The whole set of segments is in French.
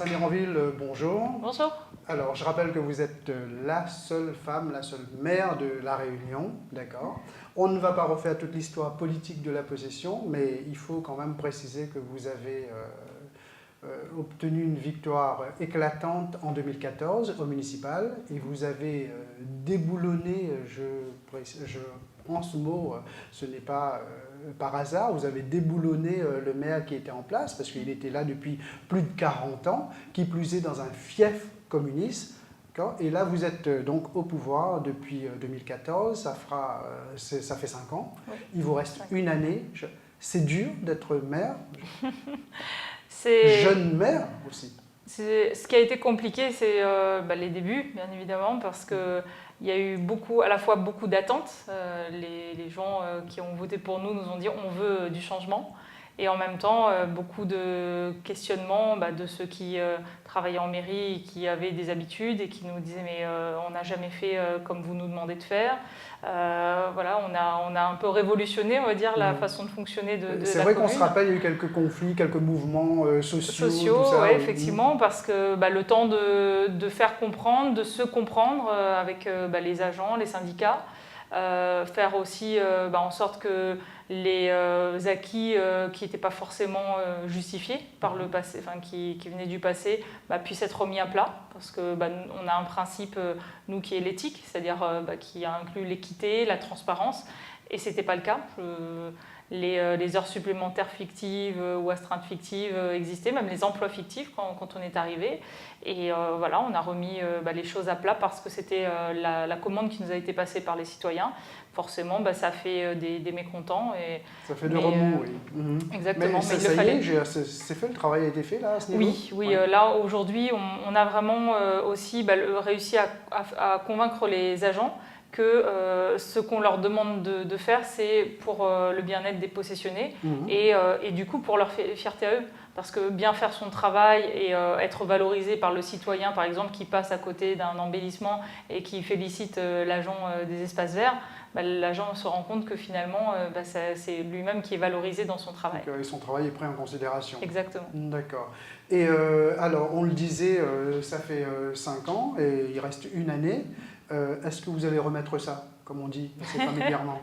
Saint-Mironville, bonjour. Bonjour. Alors, je rappelle que vous êtes la seule femme, la seule maire de La Réunion, d'accord. On ne va pas refaire toute l'histoire politique de la possession, mais il faut quand même préciser que vous avez obtenu une victoire éclatante en 2014 au municipal et vous avez déboulonné, je prends ce mot, ce n'est pas par hasard, vous avez déboulonné le maire qui était en place parce qu'il était là depuis plus de 40 ans, qui plus est dans un fief communiste. Et là, vous êtes donc au pouvoir depuis 2014, ça fait 5 ans. Oui. Il vous reste une année. C'est dur d'être maire, jeune maire aussi. Ce qui a été compliqué, c'est les débuts, bien évidemment, parce qu'il y a eu à la fois beaucoup d'attentes. Les gens qui ont voté pour nous ont dit on veut du changement. Et en même temps, beaucoup de questionnements de ceux qui travaillaient en mairie et qui avaient des habitudes et qui nous disaient mais on n'a jamais fait comme vous nous demandez de faire. Voilà, on a un peu révolutionné, on va dire, la façon de fonctionner de la commune. C'est vrai qu'on se rappelle, il y a eu quelques conflits, quelques mouvements sociaux. Oui, effectivement, parce que le temps de faire comprendre, de se comprendre avec les agents, les syndicats, faire aussi en sorte que les acquis qui n'étaient pas forcément justifiés par le passé, qui venaient du passé, puissent être remis à plat, parce que on a un principe, nous, qui est l'éthique, c'est-à-dire qui inclut l'équité, la transparence, et ce n'était pas le cas. Les heures supplémentaires fictives ou astreintes fictives existaient, même les emplois fictifs quand on est arrivé. Et voilà, on a remis les choses à plat parce que c'était la commande qui nous a été passée par les citoyens. Forcément, ça fait des mécontents. Ça fait des remous, oui. Exactement. Mais ça y est, c'est fait, le travail a été fait là, à ce niveau ? Oui, là aujourd'hui, on a vraiment aussi réussi à convaincre les agents que ce qu'on leur demande de faire, c'est pour le bien-être des possessionnés et du coup pour leur fierté à eux. Parce que bien faire son travail et être valorisé par le citoyen, par exemple, qui passe à côté d'un embellissement et qui félicite l'agent des espaces verts, l'agent se rend compte que finalement, c'est lui-même qui est valorisé dans son travail. Donc, son travail est pris en considération. Exactement. D'accord. Et alors, on le disait, ça fait 5 ans et il reste une année. Est-ce que vous allez remettre ça, comme on dit assez familièrement ?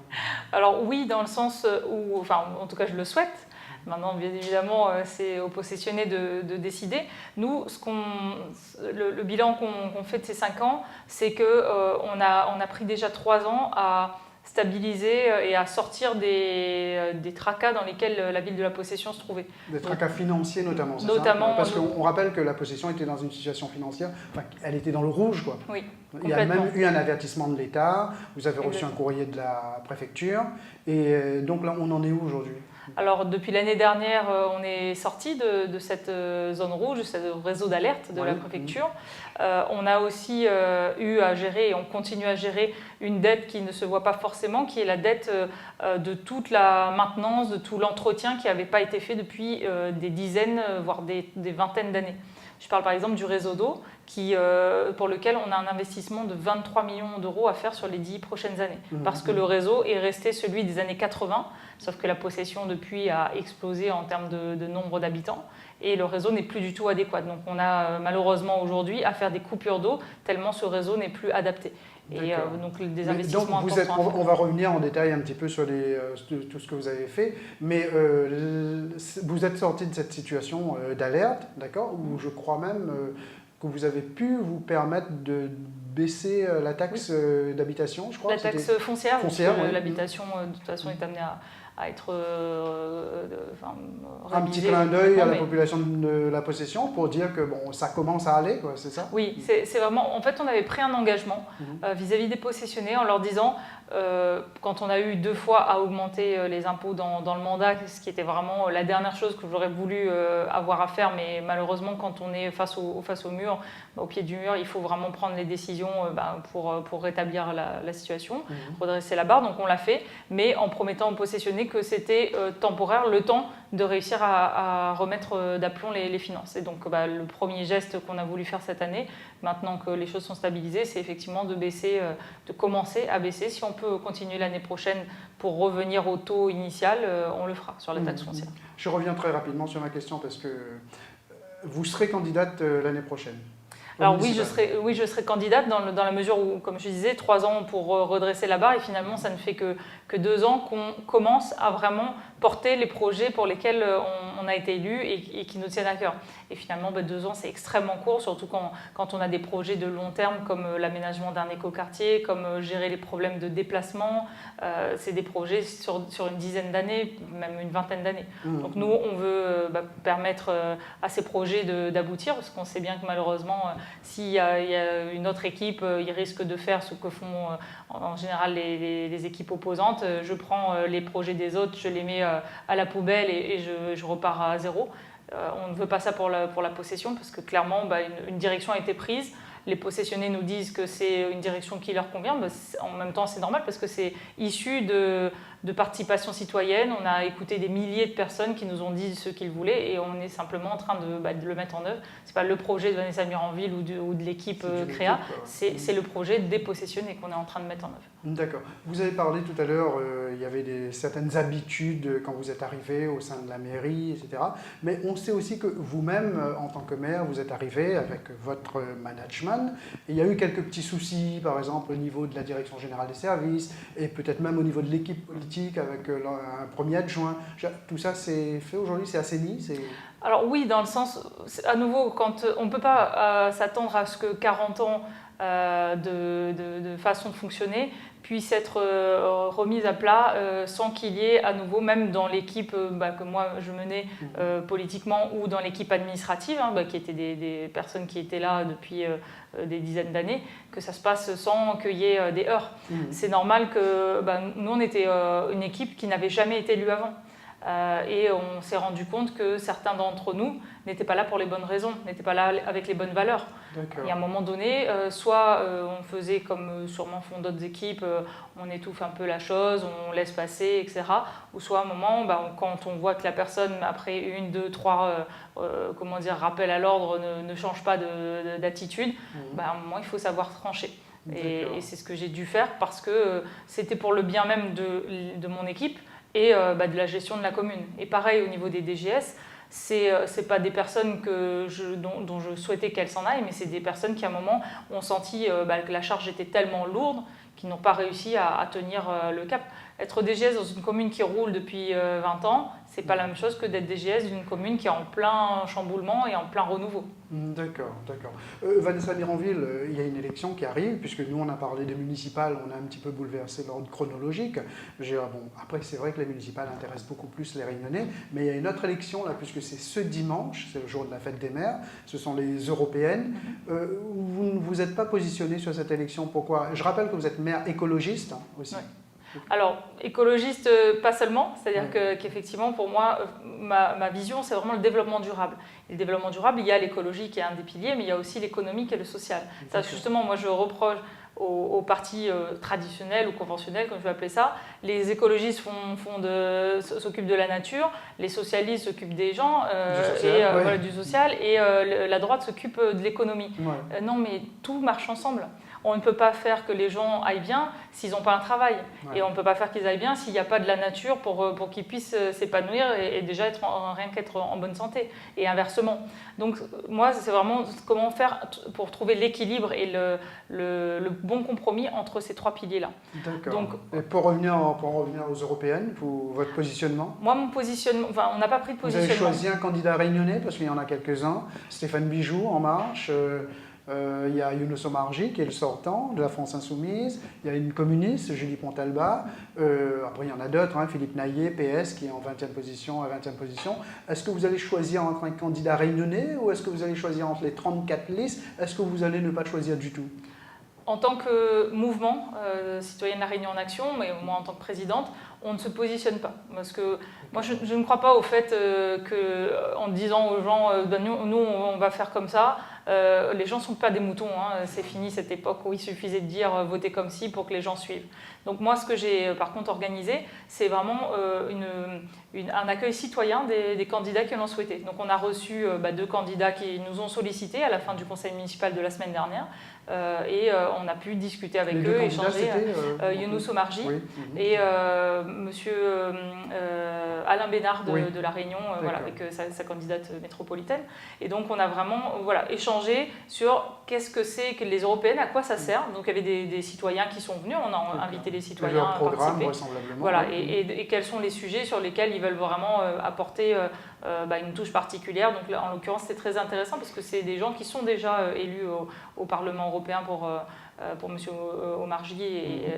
Alors oui, dans le sens où, en tout cas je le souhaite. Maintenant, bien évidemment, c'est aux possessionnés de décider. Nous, le bilan qu'on fait de ces 5 ans, c'est qu'on a pris déjà 3 ans à stabiliser et à sortir des tracas dans lesquels la ville de la Possession se trouvait. Des tracas financiers notamment, c'est ça ? Parce qu'on rappelle que la Possession était dans une situation financière, elle était dans le rouge, quoi. Oui, il y a même eu un avertissement de l'État, vous avez reçu un courrier de la préfecture, et donc là, on en est où aujourd'hui ? Alors, depuis l'année dernière, on est sorti de cette zone rouge, de ce réseau d'alerte de la préfecture. On a aussi eu à gérer, et on continue à gérer, une dette qui ne se voit pas forcément, qui est la dette de toute la maintenance, de tout l'entretien qui n'avait pas été fait depuis des dizaines, voire des vingtaines d'années. Je parle par exemple du réseau d'eau, pour lequel on a un investissement de 23 millions d'euros à faire sur les 10 prochaines années. Parce que le réseau est resté celui des années 80, sauf que la possession depuis a explosé en termes de nombre d'habitants, et le réseau n'est plus du tout adéquat. Donc on a malheureusement aujourd'hui à faire des coupures d'eau, tellement ce réseau n'est plus adapté. Et donc des investissements importants. On va revenir en détail un petit peu sur tout ce que vous avez fait, mais vous êtes sorti de cette situation d'alerte, d'accord, où je crois même que vous avez pu vous permettre de baisser la taxe d'habitation, je crois. La taxe foncière, l'habitation de toute façon est amenée à être un petit clin d'œil à la population de la Possession pour dire que ça commence à aller, quoi, c'est ça ? Oui, c'est vraiment... En fait, on avait pris un engagement vis-à-vis des possessionnés en leur disant, quand on a eu 2 fois à augmenter les impôts dans le mandat, ce qui était vraiment la dernière chose que j'aurais voulu avoir à faire, mais malheureusement, quand on est face au mur, au pied du mur, il faut vraiment prendre les décisions pour rétablir la situation, redresser la barre. Donc on l'a fait, mais en promettant aux possessionnés que c'était temporaire, le temps de réussir à remettre d'aplomb les finances. Et donc le premier geste qu'on a voulu faire cette année, maintenant que les choses sont stabilisées, c'est effectivement de commencer à baisser. Si on peut continuer l'année prochaine pour revenir au taux initial, on le fera sur la taxe foncière. Je reviens très rapidement sur ma question parce que Vous serez candidate l'année prochaine? Alors oui, je serai candidate dans la mesure où, comme je disais, 3 ans pour redresser la barre et finalement ça ne fait que 2 ans qu'on commence à vraiment porter les projets pour lesquels on a été élu et qui nous tiennent à cœur. Et finalement, 2 ans, c'est extrêmement court, surtout quand on a des projets de long terme comme l'aménagement d'un écoquartier, comme gérer les problèmes de déplacement. C'est des projets sur une dizaine d'années, même une vingtaine d'années. Donc nous, on veut permettre à ces projets d'aboutir, parce qu'on sait bien que malheureusement, s'il y a une autre équipe, ils risquent de faire ce que font en général les équipes opposantes. Je prends les projets des autres, je les mets à la poubelle et je repars à zéro. On ne veut pas ça pour la possession parce que clairement une direction a été prise. Les possessionnés nous disent que c'est une direction qui leur convient. En même temps, c'est normal parce que c'est issu de participation citoyenne. On a écouté des milliers de personnes qui nous ont dit ce qu'ils voulaient et on est simplement en train de le mettre en œuvre. Ce n'est pas le projet de Vanessa Miranville ou de l'équipe Créa, c'est le projet des possessionnés qu'on est en train de mettre en œuvre. D'accord. Vous avez parlé tout à l'heure, il y avait certaines habitudes quand vous êtes arrivé au sein de la mairie, etc. Mais on sait aussi que vous-même, en tant que maire, vous êtes arrivé avec votre management. Et il y a eu quelques petits soucis, par exemple au niveau de la direction générale des services et peut-être même au niveau de l'équipe politique avec un premier adjoint. Tout ça, c'est fait aujourd'hui, c'est assaini, Alors oui, dans le sens, à nouveau, on ne peut pas s'attendre à ce que 40 ans de façon de fonctionner puisse être remise à plat sans qu'il y ait à nouveau, même dans l'équipe que moi je menais politiquement ou dans l'équipe administrative, qui étaient des personnes qui étaient là depuis des dizaines d'années, que ça se passe sans qu'il y ait des heurts. C'est normal que nous on était une équipe qui n'avait jamais été élue avant. Et on s'est rendu compte que certains d'entre nous n'étaient pas là pour les bonnes raisons, n'étaient pas là avec les bonnes valeurs. Et à un moment donné, soit on faisait comme sûrement font d'autres équipes, on étouffe un peu la chose, on laisse passer, etc. Ou soit à un moment, quand on voit que la personne, après 1, 2, 3 rappels à l'ordre, ne change pas d'attitude, à un moment, il faut savoir trancher. Et c'est ce que j'ai dû faire parce que c'était pour le bien même de mon équipe et de la gestion de la commune. Et pareil, au niveau des DGS, c'est pas des personnes dont je souhaitais qu'elles s'en aillent, mais c'est des personnes qui, à un moment, ont senti que la charge était tellement lourde qu'ils n'ont pas réussi à tenir le cap. Être DGS dans une commune qui roule depuis 20 ans, c'est pas la même chose que d'être DGS d'une commune qui est en plein chamboulement et en plein renouveau. D'accord, d'accord. Vanessa Miranville, il y a une élection qui arrive, puisque nous on a parlé des municipales, on a un petit peu bouleversé l'ordre chronologique. Après c'est vrai que les municipales intéressent beaucoup plus les Réunionnais, mais il y a une autre élection là, puisque c'est ce dimanche, c'est le jour de la fête des maires, ce sont les européennes. Vous ne vous êtes pas positionné sur cette élection, pourquoi? Je rappelle que vous êtes maire écologiste aussi. Ouais. Alors, écologiste, pas seulement, c'est-à-dire qu'effectivement, pour moi, ma vision, c'est vraiment le développement durable. Et le développement durable, il y a l'écologie qui est un des piliers, mais il y a aussi l'économique et le social. Ça, justement, moi, je reproche aux partis traditionnels ou conventionnels, comme je vais appeler ça. Les écologistes s'occupent de la nature, les socialistes s'occupent des gens, du social, et la droite s'occupe de l'économie. Ouais. Non, mais tout marche ensemble. On ne peut pas faire que les gens aillent bien s'ils n'ont pas un travail. Ouais. Et on ne peut pas faire qu'ils aillent bien s'il n'y a pas de la nature pour qu'ils puissent s'épanouir et déjà rien qu'être en bonne santé. Et inversement. Donc moi, c'est vraiment comment faire pour trouver l'équilibre et le bon compromis entre ces 3 piliers-là. D'accord. Donc, et pour revenir aux européennes, votre positionnement? Moi, mon positionnement, on n'a pas pris de positionnement. Vous avez choisi un candidat réunionnais, parce qu'il y en a quelques-uns. Stéphane Bijoux, En Marche. Il y a Younous Omarjee qui est le sortant de la France Insoumise, il y a une communiste, Julie Pontalba, après il y en a d'autres, Philippe Naillet, PS, qui est en 20e position, à 20e position. Est-ce que vous allez choisir entre un candidat réunionnais ou est-ce que vous allez choisir entre les 34 listes? Est-ce que vous allez ne pas choisir du tout? En tant que mouvement citoyen de la Réunion en Action, mais moi en tant que présidente, on ne se positionne pas. Parce que moi, je ne crois pas au fait qu'en disant aux gens nous, on va faire comme ça, les gens ne sont pas des moutons. C'est fini cette époque où il suffisait de dire votez comme ci pour que les gens suivent. Donc moi, ce que j'ai par contre organisé, c'est vraiment un accueil citoyen des candidats qui l'ont souhaité. Donc on a reçu 2 candidats qui nous ont sollicités à la fin du conseil municipal de la semaine dernière. Et on a pu discuter avec eux, échanger. Younous Omarjee et monsieur Alain Bénard de La Réunion, avec sa candidate métropolitaine. Et donc on a vraiment échangé sur qu'est-ce que c'est que les européennes, à quoi ça sert. Donc il y avait des citoyens qui sont venus, on a invité les citoyens à participer. Voilà, et quels sont les sujets sur lesquels ils veulent vraiment apporter une touche particulière. Donc là, en l'occurrence, c'est très intéressant parce que c'est des gens qui sont déjà élus au Parlement européen pour M. Omarjee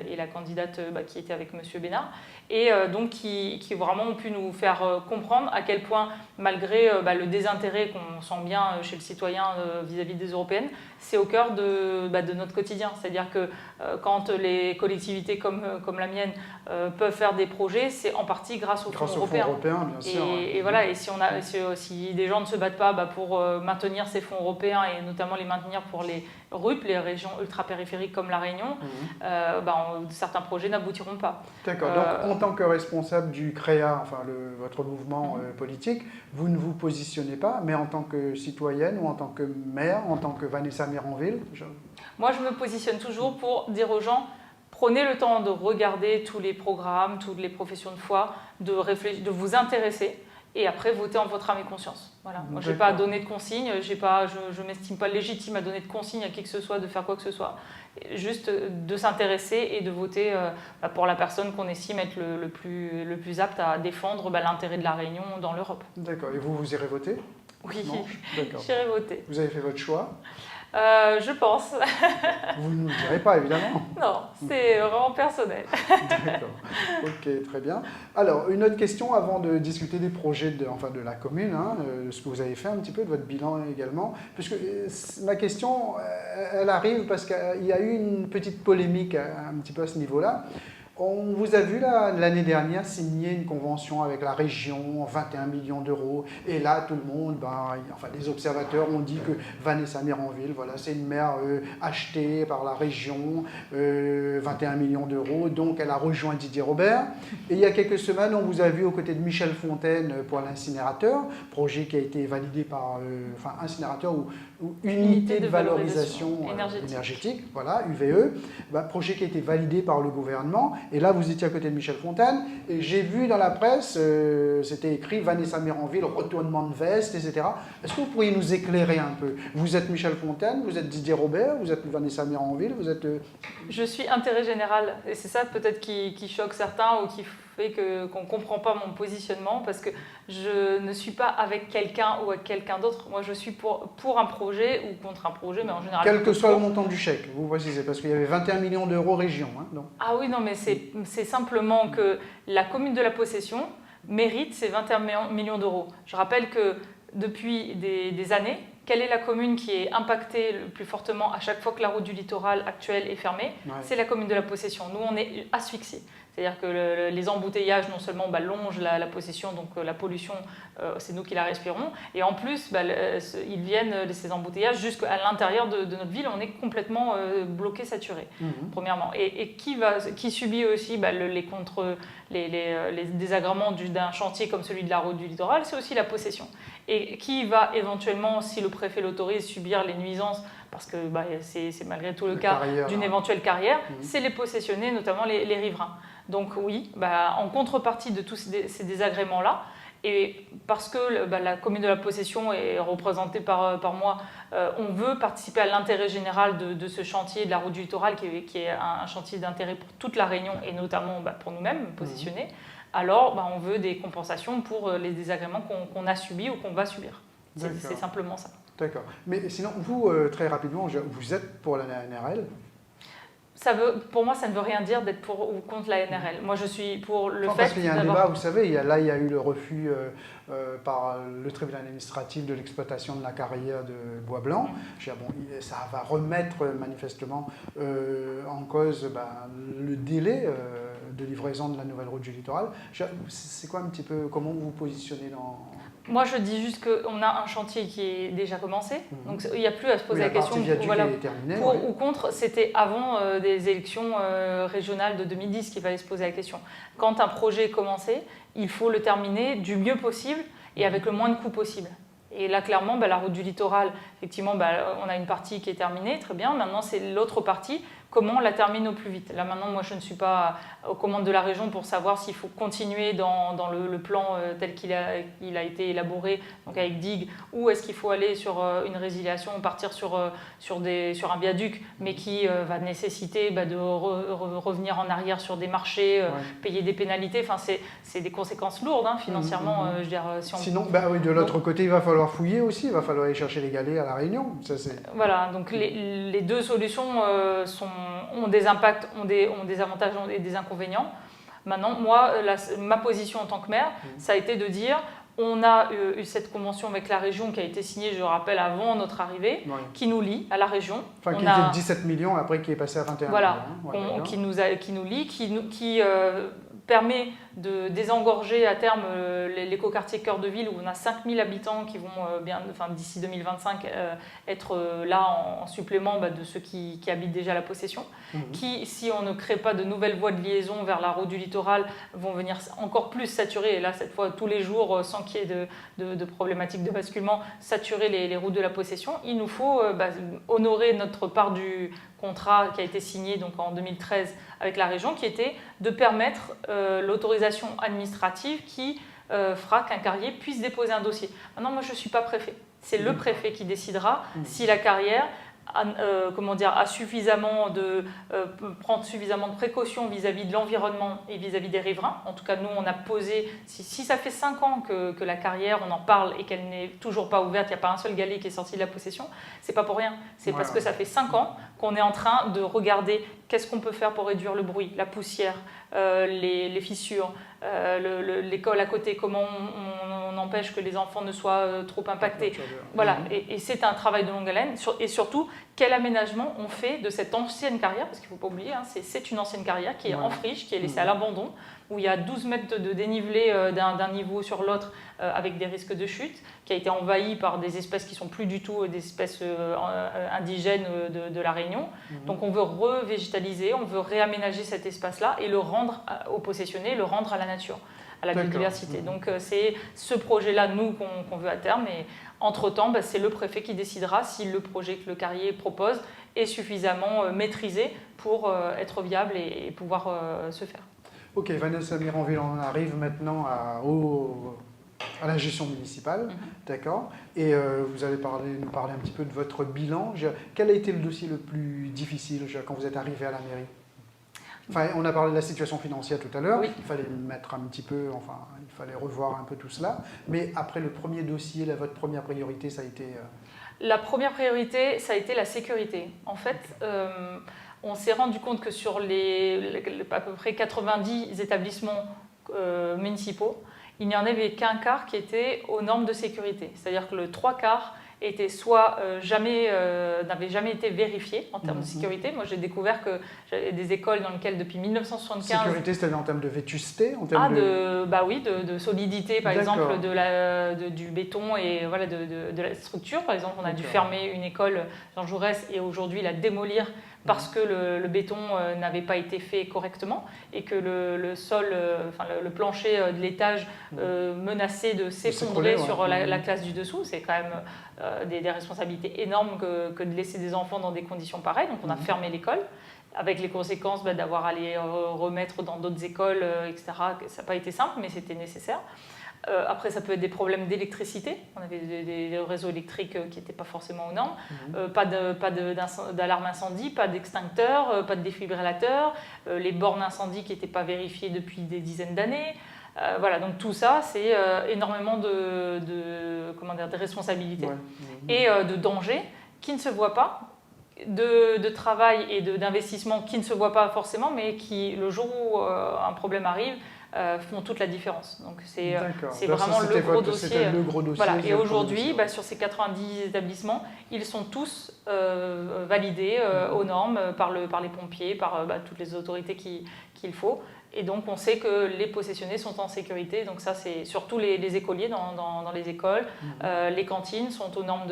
et la candidate qui était avec M. Bénard. Et donc qui vraiment ont pu nous faire comprendre à quel point, malgré le désintérêt qu'on sent bien chez le citoyen vis-à-vis des européennes, c'est au cœur de notre quotidien. C'est-à-dire que quand les collectivités comme la mienne peuvent faire des projets, c'est en partie grâce aux fonds européens. Bien sûr. Et voilà, et si des gens ne se battent pas pour maintenir ces fonds européens et notamment les maintenir pour les RUP, les régions ultra-périphériques comme La Réunion, certains projets n'aboutiront pas. D'accord. Donc, en tant que responsable du CREA, enfin votre mouvement politique, vous ne vous positionnez pas, mais en tant que citoyenne ou en tant que maire, en tant que Vanessa Mironville Moi, je me positionne toujours pour dire aux gens, prenez le temps de regarder tous les programmes, toutes les professions de foi, de réfléchir, de vous intéresser. Et après, votez en votre âme et conscience. Voilà. Moi, je n'ai pas à donner de consignes, je ne m'estime pas légitime à donner de consignes à qui que ce soit, de faire quoi que ce soit. Juste de s'intéresser et de voter pour la personne qu'on estime être le plus apte à défendre l'intérêt de la Réunion dans l'Europe. D'accord. Et vous irez voter? Oui, j'irai voter. Vous avez fait votre choix? Je pense. Vous ne nous le direz pas, évidemment. Non, c'est vraiment personnel. D'accord. Ok, très bien. Alors, une autre question avant de discuter des projets de la commune, ce que vous avez fait un petit peu, de votre bilan également. Puisque ma question, elle arrive parce qu'il y a eu une petite polémique un petit peu à ce niveau-là. On vous a vu l'année dernière signer une convention avec la région, 21 millions d'euros. Et là, tout le monde, les observateurs ont dit que Vanessa Mironville, c'est une maire achetée par la région, 21 millions d'euros. Donc, elle a rejoint Didier Robert. Et il y a quelques semaines, on vous a vu aux côtés de Michel Fontaine pour l'incinérateur, projet qui a été validé par incinérateur ou unité de valorisation énergétique, UVE, projet qui a été validé par le gouvernement. Et là, vous étiez à côté de Michel Fontaine, et j'ai vu dans la presse, c'était écrit Vanessa Mironville, retournement de veste, etc. Est-ce que vous pourriez nous éclairer un peu? Vous êtes Michel Fontaine, vous êtes Didier Robert, vous êtes Vanessa Mironville, vous êtes... Je suis intérêt général, et c'est ça peut-être qui choque certains ou qui fait qu'on ne comprend pas mon positionnement, parce que je ne suis pas avec quelqu'un ou avec quelqu'un d'autre. Moi, je suis pour un projet ou contre un projet, mais en général... Quel que soit le montant du chèque, vous précisez, parce qu'il y avait 21 millions d'euros région. Donc. Ah oui, non, mais c'est simplement que la commune de la Possession mérite ces 21 millions d'euros. Je rappelle que depuis des années, quelle est la commune qui est impactée le plus fortement à chaque fois que la route du littoral actuelle est fermée? C'est la commune de la Possession. Nous, on est asphyxiés. C'est-à-dire que les embouteillages, non seulement longent la Possession, donc la pollution, c'est nous qui la respirons, et en plus, ils viennent, ces embouteillages, jusqu'à l'intérieur de notre ville, on est complètement bloqué, saturé, premièrement. Et qui subit aussi les désagréments d'un chantier comme celui de la route du littoral? C'est aussi la Possession. Et qui va éventuellement, si le préfet l'autorise, subir les nuisances, parce que c'est malgré tout le cas d'une éventuelle carrière, c'est les possessionnés, notamment les riverains. Donc oui, en contrepartie de tous ces désagréments-là, et parce que la commune de la Possession est représentée par moi, on veut participer à l'intérêt général de ce chantier de la route du littoral, qui est un chantier d'intérêt pour toute la Réunion et notamment pour nous-mêmes, positionnés. Alors on veut des compensations pour les désagréments qu'on a subis ou qu'on va subir. C'est simplement ça. D'accord. Mais sinon, vous, très rapidement, vous êtes pour la NRL? Pour moi, ça ne veut rien dire d'être pour ou contre la NRL. Moi, je suis pour le fait parce qu'il y a un débat, vous savez, il y a eu le refus par le tribunal administratif de l'exploitation de la carrière de Bois-Blanc. Ça va remettre manifestement en cause le délai de livraison de la nouvelle route du littoral. C'est quoi un petit peu, comment vous vous positionnez dans... Moi, je dis juste qu'on a un chantier qui est déjà commencé, donc il n'y a plus à se poser la question pour ou contre. C'était avant des élections régionales de 2010 qu'il fallait se poser la question. Quand un projet est commencé, il faut le terminer du mieux possible et avec le moins de coûts possible. Et là, clairement, la route du littoral, effectivement, on a une partie qui est terminée, très bien. Maintenant, c'est l'autre partie comment on la termine au plus vite. Là maintenant, moi je ne suis pas aux commandes de la région pour savoir s'il faut continuer dans le plan tel qu'il a été élaboré, donc avec digue, ou est-ce qu'il faut aller sur une résiliation, partir sur un viaduc, mais qui va nécessiter de revenir en arrière sur des marchés, payer des pénalités. Enfin, c'est des conséquences lourdes financièrement. Je veux dire, si on... Sinon, oui, de l'autre côté, il va falloir fouiller aussi, il va falloir aller chercher les galets à La Réunion. Ça, voilà, donc les deux solutions ont des impacts, ont des avantages et des inconvénients. Maintenant, moi, ma position en tant que maire, ça a été de dire, on a eu cette convention avec la région qui a été signée, je rappelle, avant notre arrivée, qui nous lie à la région. Enfin, qui était de 17 millions, après qui est passé à 21 millions. Qui nous lie, qui permet de désengorger à terme l'écoquartier Cœur de Ville, où on a 5000 habitants qui vont d'ici 2025 être là en supplément de ceux qui habitent déjà la possession, qui, si on ne crée pas de nouvelles voies de liaison vers la route du littoral, vont venir encore plus saturer, et là cette fois tous les jours, sans qu'il y ait de problématiques de basculement, saturer les routes de la possession. Il nous faut honorer notre part du contrat qui a été signé donc en 2013 avec la région, qui était de permettre l'autorisation administrative qui fera qu'un carrier puisse déposer un dossier. Maintenant, moi, je ne suis pas préfet. C'est le préfet qui décidera si la carrière a suffisamment prendre suffisamment de précautions vis-à-vis de l'environnement et vis-à-vis des riverains. En tout cas, nous, on a posé, si ça fait 5 ans que la carrière, on en parle et qu'elle n'est toujours pas ouverte, il n'y a pas un seul galet qui est sorti de la possession, c'est pas pour rien. C'est parce que ça fait 5 ans qu'on est en train de regarder qu'est-ce qu'on peut faire pour réduire le bruit, la poussière, les fissures, l'école à côté, comment on empêche que les enfants ne soient trop impactés. Voilà, et c'est un travail de longue haleine. Et surtout, quel aménagement on fait de cette ancienne carrière, parce qu'il ne faut pas oublier, c'est une ancienne carrière qui est en friche, qui est laissée à l'abandon, où il y a 12 mètres de dénivelé d'un niveau sur l'autre avec des risques de chute, qui a été envahie par des espèces qui ne sont plus du tout des espèces indigènes de la Réunion. Donc on veut revégétaliser, on veut réaménager cet espace-là et le rendre aux possessionnés, le rendre à la nature, à la biodiversité. Donc c'est ce projet-là, nous, qu'on veut à terme. Et entre-temps, c'est le préfet qui décidera si le projet que le carrier propose est suffisamment maîtrisé pour être viable et pouvoir se faire. Ok, Vanessa Miranville, on arrive maintenant à la gestion municipale, d'accord. Et vous allez nous parler un petit peu de votre bilan. Quel a été le dossier le plus difficile quand vous êtes arrivé à la mairie? Enfin, on a parlé de la situation financière tout à l'heure, il fallait mettre un petit peu, il fallait revoir un peu tout cela. Mais après le premier dossier, votre première priorité, ça a été... La première priorité, ça a été la sécurité. En fait, on s'est rendu compte que sur à peu près 90 établissements municipaux, il n'y en avait qu'un quart qui était aux normes de sécurité. C'est-à-dire que le 3/4 était soit n'avait jamais été vérifié en termes de sécurité. Moi, j'ai découvert que j'avais des écoles dans lesquelles, depuis 1975... Sécurité, c'est-à-dire en termes de vétusté, de solidité, par exemple, du béton et voilà, de la structure. Par exemple, on a dû fermer une école Jean Jaurès et aujourd'hui la démolir parce que le béton n'avait pas été fait correctement et que le sol, le plancher de l'étage menaçait de s'effondrer sur la classe du dessous. C'est quand même des responsabilités énormes que de laisser des enfants dans des conditions pareilles. Donc on a fermé l'école, avec les conséquences d'avoir à les remettre dans d'autres écoles, etc. Ça n'a pas été simple, mais c'était nécessaire. Après, ça peut être des problèmes d'électricité. On avait des réseaux électriques qui n'étaient pas forcément aux normes. Pas d'alarme incendie, pas d'extincteur, pas de défibrillateur. Les bornes incendie qui n'étaient pas vérifiées depuis des dizaines d'années. Voilà, donc tout ça, c'est énormément de responsabilités et de dangers qui ne se voient pas, de travail et d'investissement qui ne se voient pas forcément, mais qui, le jour où un problème arrive, font toute la différence. Donc c'est vraiment le gros dossier. Voilà. Et aujourd'hui, sur ces 90 établissements, ils sont tous validés aux normes par les pompiers, par toutes les autorités qu'il faut. Et donc on sait que les possessionnés sont en sécurité. Donc ça, c'est surtout les écoliers dans les écoles. Les cantines sont aux normes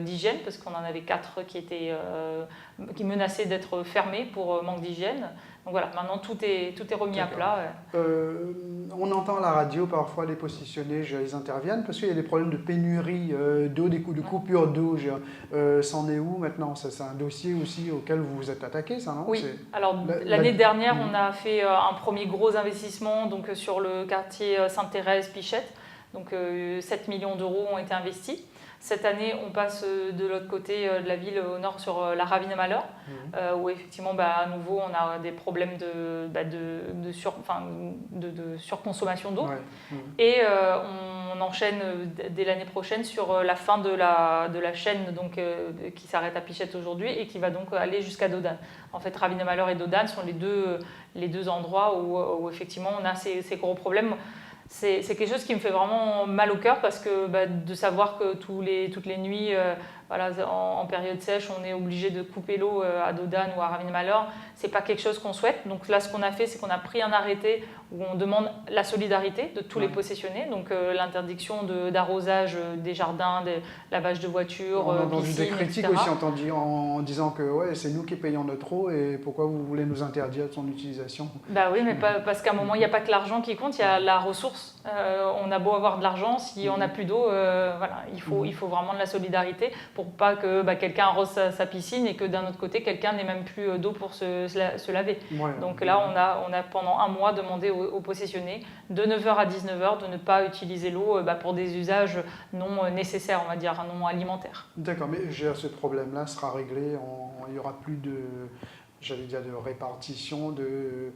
d'hygiène, parce qu'on en avait 4 qui menaçaient d'être fermées pour manque d'hygiène. Donc voilà, maintenant tout est remis à plat. On on entend à la radio parfois les positionnés, ils interviennent parce qu'il y a des problèmes de pénurie d'eau, de coupure d'eau. C'en est où maintenant? C'est un dossier aussi auquel vous vous êtes attaqué, ça, non? Oui, alors l'année dernière, on a fait un premier gros investissement donc, sur le quartier Sainte-Thérèse-Pichette. Donc 7 millions d'euros ont été investis. Cette année, on passe de l'autre côté de la ville, au nord, sur la Ravine-Malheur, où effectivement, à nouveau, on a des problèmes de surconsommation d'eau. Ouais. Et on enchaîne dès l'année prochaine sur la fin de la chaîne donc, qui s'arrête à Pichette aujourd'hui et qui va donc aller jusqu'à Dodane. En fait, Ravine-Malheur et Dodane sont les deux endroits où effectivement, on a ces gros problèmes. C'est quelque chose qui me fait vraiment mal au cœur parce que de savoir que toutes les nuits, en période sèche, on est obligé de couper l'eau à Dodane ou à Ravine-Malheur, c'est pas quelque chose qu'on souhaite. Donc là, ce qu'on a fait, c'est qu'on a pris un arrêté où on demande la solidarité de tous les possessionnés, donc l'interdiction d'arrosage des jardins, des lavages de voitures, on a entendu piscines, des critiques etc. aussi en disant que c'est nous qui payons notre eau et pourquoi vous voulez nous interdire son utilisation? Oui, mais parce qu'à un moment, il n'y a pas que l'argent qui compte, il y a la ressource. On a beau avoir de l'argent, si on n'a plus d'eau, il faut vraiment de la solidarité pour pas que quelqu'un arrose sa piscine et que d'un autre côté, quelqu'un n'ait même plus d'eau pour se laver. Ouais. Donc là, on a pendant un mois demandé aux possessionnés de 9h à 19h de ne pas utiliser l'eau pour des usages non nécessaires, on va dire, non alimentaires. D'accord, mais ce problème-là sera réglé, il n'y aura plus de répartition de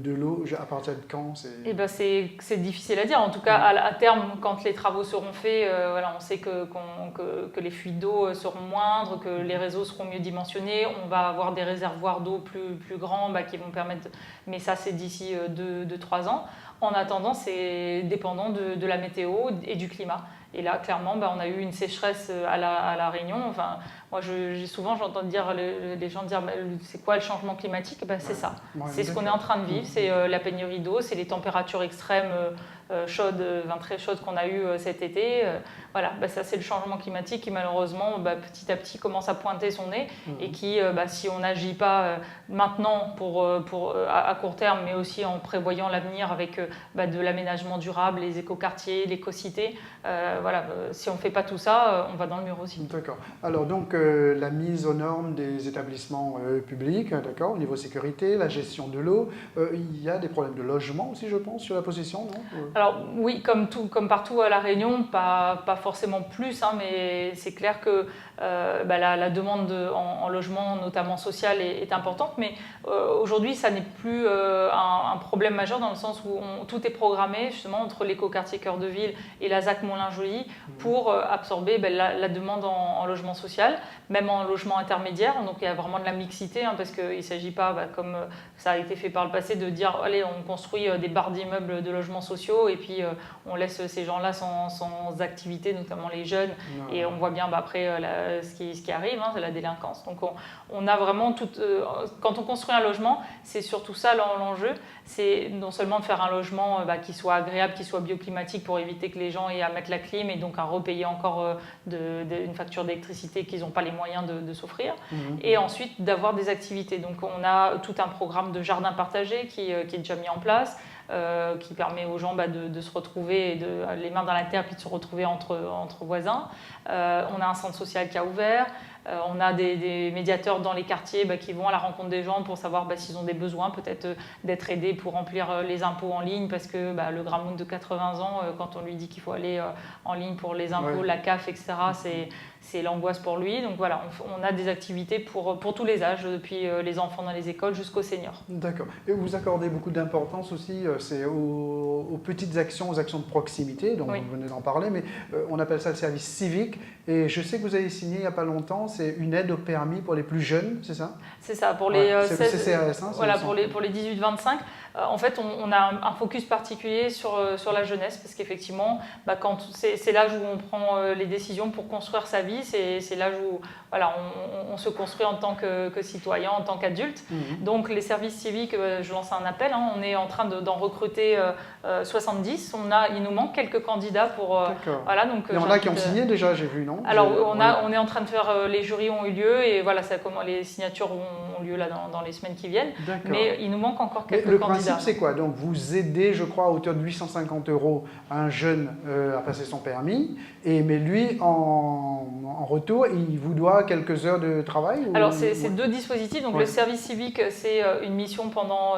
l'eau. À partir de quand? C'est difficile à dire. En tout cas, à terme, quand les travaux seront faits, on sait que les fuites d'eau seront moindres, que les réseaux seront mieux dimensionnés. On va avoir des réservoirs d'eau plus grands qui vont permettre... Mais ça, c'est d'ici 2-3 ans. En attendant, c'est dépendant de la météo et du climat. Et là, clairement, on a eu une sécheresse à la Réunion. Enfin, moi, j'entends dire les gens dire c'est quoi le changement climatique? C'est ça. C'est ce qu'on est en train de vivre. C'est la pénurie d'eau, c'est les températures extrêmes chaudes, très chaudes qu'on a eues cet été. Ça, c'est le changement climatique qui, malheureusement, petit à petit, commence à pointer son nez et qui, si on n'agit pas maintenant à court terme, mais aussi en prévoyant l'avenir avec de l'aménagement durable, les écoquartiers, l'écocité, si on ne fait pas tout ça, on va dans le mur aussi. D'accord. Alors donc, la mise aux normes des établissements publics, d'accord, au niveau sécurité, la gestion de l'eau, il y a des problèmes de logement aussi, je pense, sur la possession, non? Alors oui, comme partout à La Réunion, pas forcément plus, mais c'est clair que la demande en logement, notamment social, est importante. Mais aujourd'hui, ça n'est plus un problème majeur dans le sens où tout est programmé justement entre l'écoquartier Cœur de Ville et la ZAC Moulin-Joly pour absorber la demande en logement social, même en logement intermédiaire. Donc il y a vraiment de la mixité parce qu'il ne s'agit pas, comme ça a été fait par le passé, de dire allez, on construit des barres d'immeubles de logements sociaux et puis on laisse ces gens-là sans activité, notamment les jeunes. Non. Et on voit bien après ce qui arrive, c'est la délinquance. Donc on a vraiment quand on construit un logement, c'est surtout ça l'enjeu, c'est non seulement de faire un logement qui soit agréable, qui soit bioclimatique pour éviter que les gens aient à mettre la clim et donc à repayer encore une facture d'électricité qu'ils n'ont pas les moyens de s'offrir. Et ensuite d'avoir des activités. Donc on a tout un programme de jardin partagé qui est déjà mis en place, qui permet aux gens de se retrouver, les mains dans la terre, puis de se retrouver entre voisins. On a un centre social qui a ouvert. On a des médiateurs dans les quartiers qui vont à la rencontre des gens pour savoir s'ils ont des besoins, peut-être d'être aidés pour remplir les impôts en ligne, parce que le Gramoun de 80 ans, quand on lui dit qu'il faut aller en ligne pour les impôts, la CAF, etc., c'est l'angoisse pour lui. Donc voilà, on a des activités pour tous les âges, depuis les enfants dans les écoles jusqu'aux seniors. D'accord. Et vous accordez beaucoup d'importance aussi aux petites actions, aux actions de proximité, dont vous venez d'en parler, mais on appelle ça le service civique. Et je sais que vous avez signé il n'y a pas longtemps, c'est une aide au permis pour les plus jeunes, c'est ça? C'est ça, pour les 16, CCAS, hein, voilà, pour les 18-25. En fait, on a un focus particulier sur la jeunesse, parce qu'effectivement, c'est l'âge où on prend les décisions pour construire sa vie, c'est l'âge où on se construit en tant que citoyen, en tant qu'adulte. Donc les services civiques, je lance un appel, on est en train d'en recruter 70. Il nous manque quelques candidats pour... donc, il y en a qui ont signé déjà, j'ai vu, non? Alors on est en train de faire... les jurys ont eu lieu et les signatures auront lieu là dans les semaines qui viennent. Mais il nous manque encore quelques candidats. Le principe, c'est quoi? Donc, vous aidez, je crois, à hauteur de 850 € un jeune à passer son permis, mais lui, en retour, il vous doit quelques heures de travail? Alors, c'est deux dispositifs. Donc, le service civique, c'est une mission pendant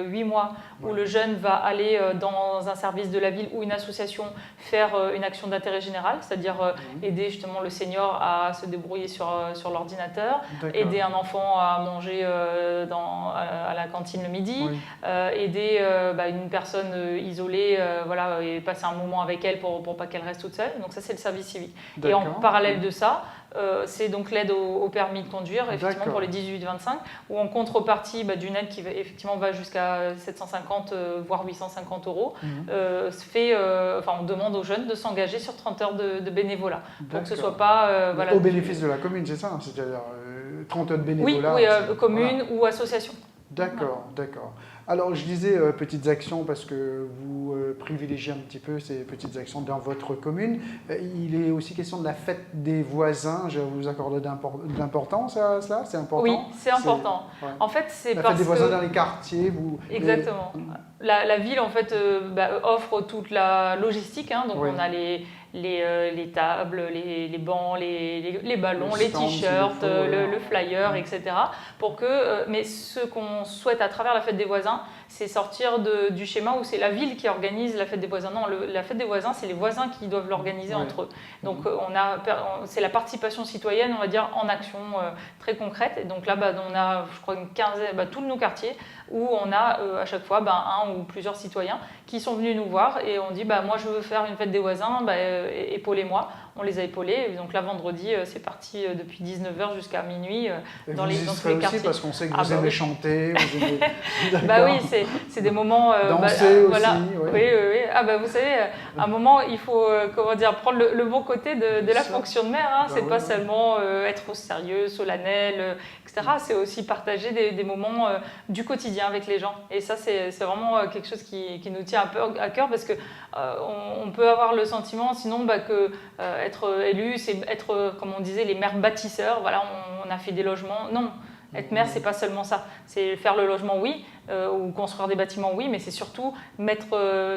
8 mois où le jeune va aller dans un service de la ville ou une association faire une action d'intérêt général, c'est-à-dire aider justement le senior à se débrouiller sur l'ordinateur, aider un enfant à manger à la cantine le midi, aider une personne isolée et passer un moment avec elle pour pas qu'elle reste toute seule. Donc ça, c'est le service civique. Et en parallèle de ça, c'est donc l'aide au permis de conduire, effectivement pour les 18-25, où en contrepartie d'une aide qui effectivement va jusqu'à 750 voire 850 €, on demande aux jeunes de s'engager sur 30 heures de bénévolat, pour que ce soit pas au bénéfice de la commune, c'est ça, c'est-à-dire 30 heures de bénévolat. Oui, commune ou association. D'accord. Alors, je disais petites actions parce que vous privilégiez un petit peu ces petites actions dans votre commune. Il est aussi question de la fête des voisins. Je vous accorde de l'importance à cela? C'est important? Oui, c'est important. En fait, c'est la fête des voisins dans les quartiers. Exactement. La ville, en fait, offre toute la logistique. Donc, on a les tables, les bancs, les ballons, les t-shirts, le flyer, etc. Mais ce qu'on souhaite à travers la fête des voisins, c'est sortir du schéma où c'est la ville qui organise la fête des voisins. Non, la fête des voisins, c'est les voisins qui doivent l'organiser entre eux. Donc c'est la participation citoyenne, on va dire, en action très concrète. Et donc là, on a, je crois, une quinzaine, tous nos quartiers où on a à chaque fois un ou plusieurs citoyens qui sont venus nous voir et on dit moi je veux faire une fête des voisins, épaulez-moi. On les a épaulés. Et donc là, vendredi, c'est parti depuis 19h jusqu'à minuit dans tous les quartiers. Parce qu'on sait que vous aimez chanter. Vous aimez... oui, c'est des moments... danser aussi. Oui. Vous savez, à un moment, il faut prendre le bon côté de la fonction de maire. C'est pas seulement être sérieux, solennel, etc. C'est aussi partager des moments du quotidien avec les gens. Et ça, c'est vraiment quelque chose qui nous tient un peu à cœur parce qu'on peut avoir le sentiment, sinon, que être élu, c'est être, comme on disait, les maires bâtisseurs. Voilà, on a fait des logements. Non, être maire, c'est pas seulement ça. C'est faire le logement, oui, ou construire des bâtiments, oui, mais c'est surtout mettre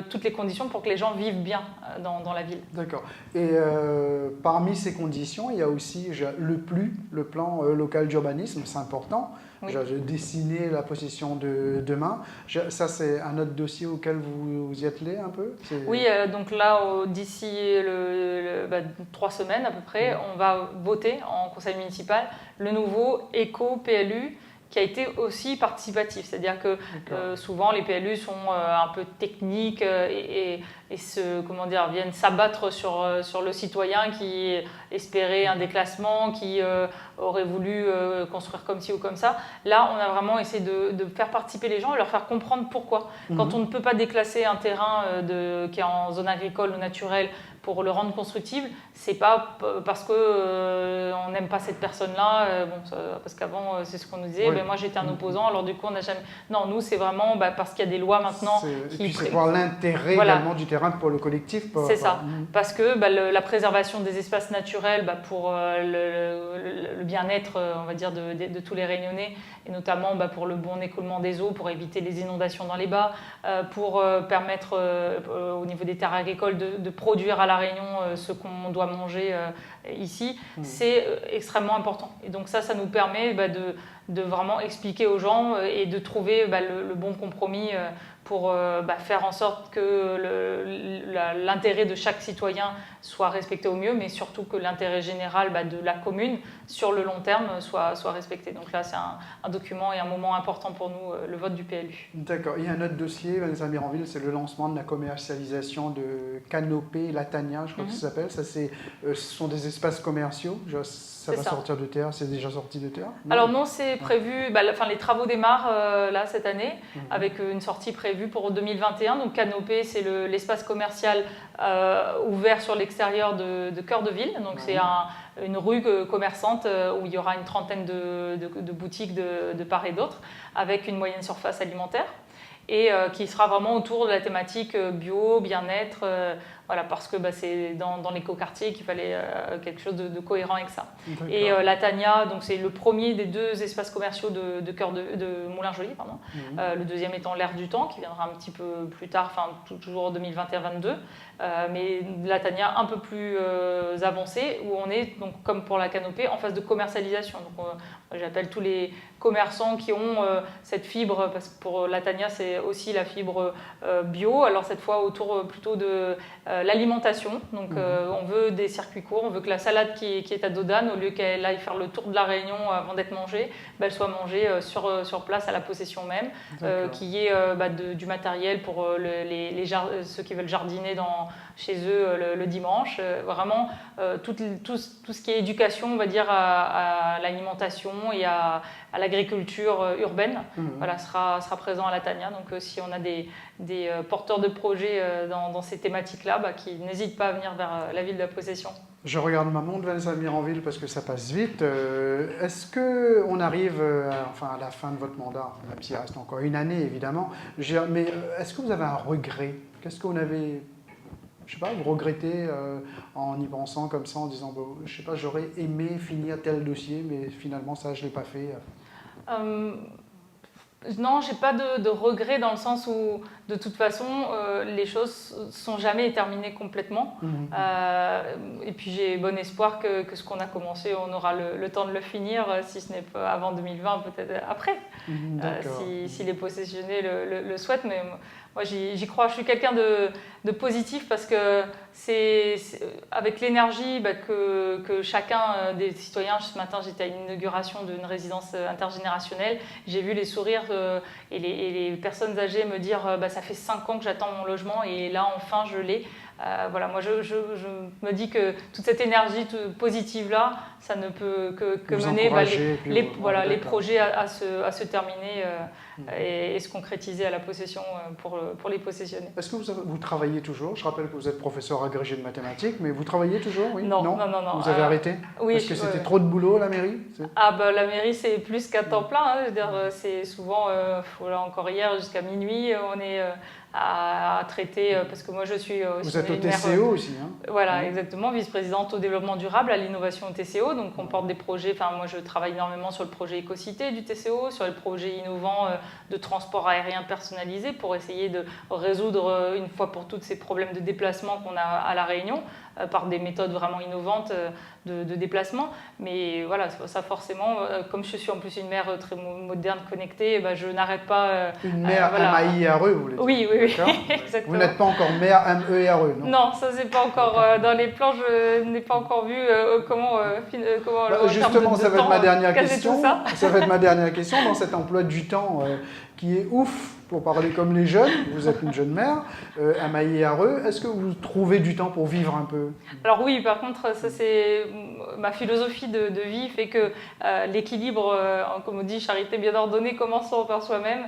toutes les conditions pour que les gens vivent bien dans la ville. D'accord. Et parmi ces conditions, il y a aussi le plan local d'urbanisme, c'est important. Oui. Dessiner la possession de demain. Ça, c'est un autre dossier auquel vous y attelez un peu? Oui, donc là, d'ici 3 semaines à peu près, on va voter en conseil municipal le nouveau éco-PLU qui a été aussi participatif. C'est-à-dire que souvent, les PLU sont un peu techniques et viennent s'abattre sur le citoyen qui espérait un déclassement, qui aurait voulu construire comme ci ou comme ça. Là, on a vraiment essayé de faire participer les gens et leur faire comprendre pourquoi. Quand on ne peut pas déclasser un terrain qui est en zone agricole ou naturelle pour le rendre constructible, c'est pas parce qu'on n'aime pas cette personne-là, parce qu'avant, c'est ce qu'on nous disait, moi j'étais un opposant, alors du coup on n'a jamais... Non, nous c'est vraiment parce qu'il y a des lois maintenant qui... Et puis c'est pour l'intérêt également du terrain pour le collectif. C'est ça, parce que la préservation des espaces naturels pour le bien-être, on va dire, de tous les Réunionnais, et notamment pour le bon écoulement des eaux, pour éviter les inondations dans les bas, pour permettre au niveau des terres agricoles de produire à La Réunion ce qu'on doit manger ici, c'est extrêmement important. Et donc ça nous permet de vraiment expliquer aux gens et de trouver le bon compromis pour faire en sorte que l'intérêt de chaque citoyen soit respecté au mieux, mais surtout que l'intérêt général de la commune, sur le long terme, soit respecté. Donc là, c'est un document et un moment important pour nous, le vote du PLU. D'accord. Il y a un autre dossier, Vanessa Miranville, c'est le lancement de la commercialisation de Canopée Latania, je crois que ça s'appelle. Ce sont des espaces commerciaux. Ça va sortir de terre, c'est déjà sorti de terre? Alors non, c'est prévu, les travaux démarrent là cette année, avec une sortie prévue pour 2021. Donc Canopée, c'est l'espace commercial ouvert sur l'extérieur de cœur de ville. Donc c'est une rue commerçante où il y aura une trentaine de boutiques de part et d'autre, avec une moyenne surface alimentaire, et qui sera vraiment autour de la thématique bio, bien-être, voilà, parce que c'est dans l'écoquartier qu'il fallait quelque chose de cohérent avec ça. Et la Tania, donc c'est le premier des 2 espaces commerciaux de Moulins-Joly, pardon. Le deuxième étant l'Air du Temps, qui viendra un petit peu plus tard, enfin toujours en 2021-2022. Mais la Tania un peu plus avancée, où on est, donc, comme pour la canopée, en phase de commercialisation. Donc, j'appelle tous les commerçants qui ont cette fibre, parce que pour la Tania, c'est aussi la fibre bio, alors cette fois autour plutôt de l'alimentation. Donc, on veut des circuits courts, on veut que la salade qui est à Dodane, au lieu qu'elle aille faire le tour de la Réunion avant d'être mangée, elle soit mangée sur place à la possession même, qu'il y ait du matériel pour ceux qui veulent jardiner chez eux le dimanche. Vraiment, tout ce qui est éducation, on va dire, à l'alimentation et à l'agriculture urbaine, voilà, sera présent à la Tania. Donc, si on a des porteurs de projets dans ces thématiques-là, qui n'hésitent pas à venir vers la ville de la Possession. Je regarde ma montre, Vanessa Miranville, parce que ça passe vite. Est-ce qu'on arrive à la fin de votre mandat, même s'il reste encore une année, évidemment, mais est-ce que vous avez un regret? Qu'est-ce que vous avez, je sais pas, vous regrettez en y pensant comme ça, en disant, je sais pas, j'aurais aimé finir tel dossier, mais finalement, ça, je ne l'ai pas fait. Non, j'ai pas de regret dans le sens où, de toute façon, les choses sont jamais terminées complètement. Et puis j'ai bon espoir que ce qu'on a commencé, on aura le temps de le finir, si ce n'est pas avant 2020, peut-être après, si les possessionnés le souhaitent. Mais moi, j'y crois. Je suis quelqu'un de positif parce que c'est avec l'énergie que chacun des citoyens. Ce matin, j'étais à une inauguration d'une résidence intergénérationnelle. J'ai vu les sourires et les personnes âgées me dire ça fait 5 ans que j'attends mon logement et là, enfin, je l'ai. Voilà, moi je me dis que toute cette énergie positive-là, ça ne peut que mener les projets à se terminer et se concrétiser à la possession pour les possessionnés. Est-ce que vous travaillez toujours? Je rappelle que vous êtes professeur agrégé de mathématiques, mais vous travaillez toujours, oui? Non. Vous avez arrêté? Oui. Parce que c'était trop de boulot, la mairie? La mairie, c'est plus qu'à temps plein. Je veux dire, c'est souvent, là encore hier, jusqu'à minuit, on est à traiter, parce que moi je suis aussi... Vous êtes au TCO aussi, hein? Voilà, exactement, vice-présidente au développement durable, à l'innovation au TCO, donc on porte des projets, moi je travaille énormément sur le projet Écocité du TCO, sur les projets innovants de transport aérien personnalisé pour essayer de résoudre une fois pour toutes ces problèmes de déplacement qu'on a à La Réunion, par des méthodes vraiment innovantes de déplacement. Mais voilà, ça forcément, comme je suis en plus une mère très moderne, connectée, je n'arrête pas... Une mère MAIRE, vous voulez dire? Oui, exactement. Vous n'êtes pas encore mère MERE, non? Non, ça c'est pas encore dans les plans, je n'ai pas encore vu comment justement, ça va être ma dernière question. Ça va être ma dernière question dans cet emploi du temps qui est ouf, pour parler comme les jeunes. Vous êtes une jeune mère, MAIRE. Est-ce que vous trouvez du temps pour vivre un peu? Alors oui, par contre, ça c'est ma philosophie de vie fait que l'équilibre, comme on dit, charité bien ordonnée, commençant par soi-même.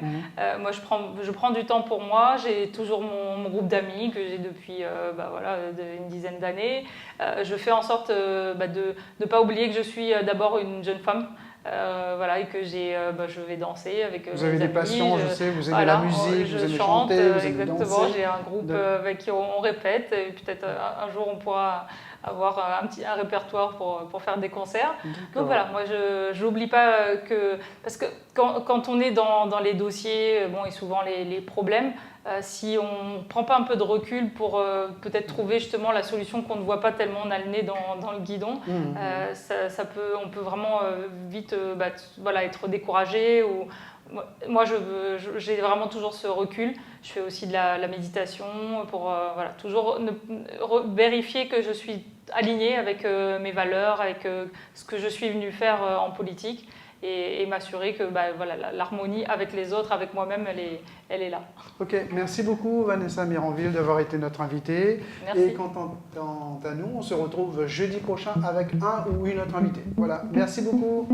Moi, je prends du temps pour moi. J'ai toujours mon groupe d'amis que j'ai depuis une dizaine d'années. Je fais en sorte de ne pas oublier que je suis d'abord une jeune femme. Et que je vais danser avec vous avez des passions, je sais, vous aimez la musique, vous aimez chanter, vous aimez danser. J'ai un groupe avec qui on répète et peut-être un jour on pourra avoir un répertoire pour faire des concerts. Donc voilà, moi je n'oublie pas que... Parce que quand on est dans les dossiers, et souvent les problèmes, si on ne prend pas un peu de recul pour peut-être trouver justement la solution qu'on ne voit pas tellement on a le nez dans le guidon, on peut vraiment vite être découragé. Moi, j'ai vraiment toujours ce recul. Je fais aussi de la méditation pour toujours vérifier que je suis alignée avec mes valeurs, avec ce que je suis venue faire en politique. Et m'assurer que l'harmonie avec les autres, avec moi-même, elle est là. Ok, merci beaucoup Vanessa Miranville d'avoir été notre invitée. Merci. Et quant à nous, on se retrouve jeudi prochain avec un ou une autre invitée. Voilà, merci beaucoup.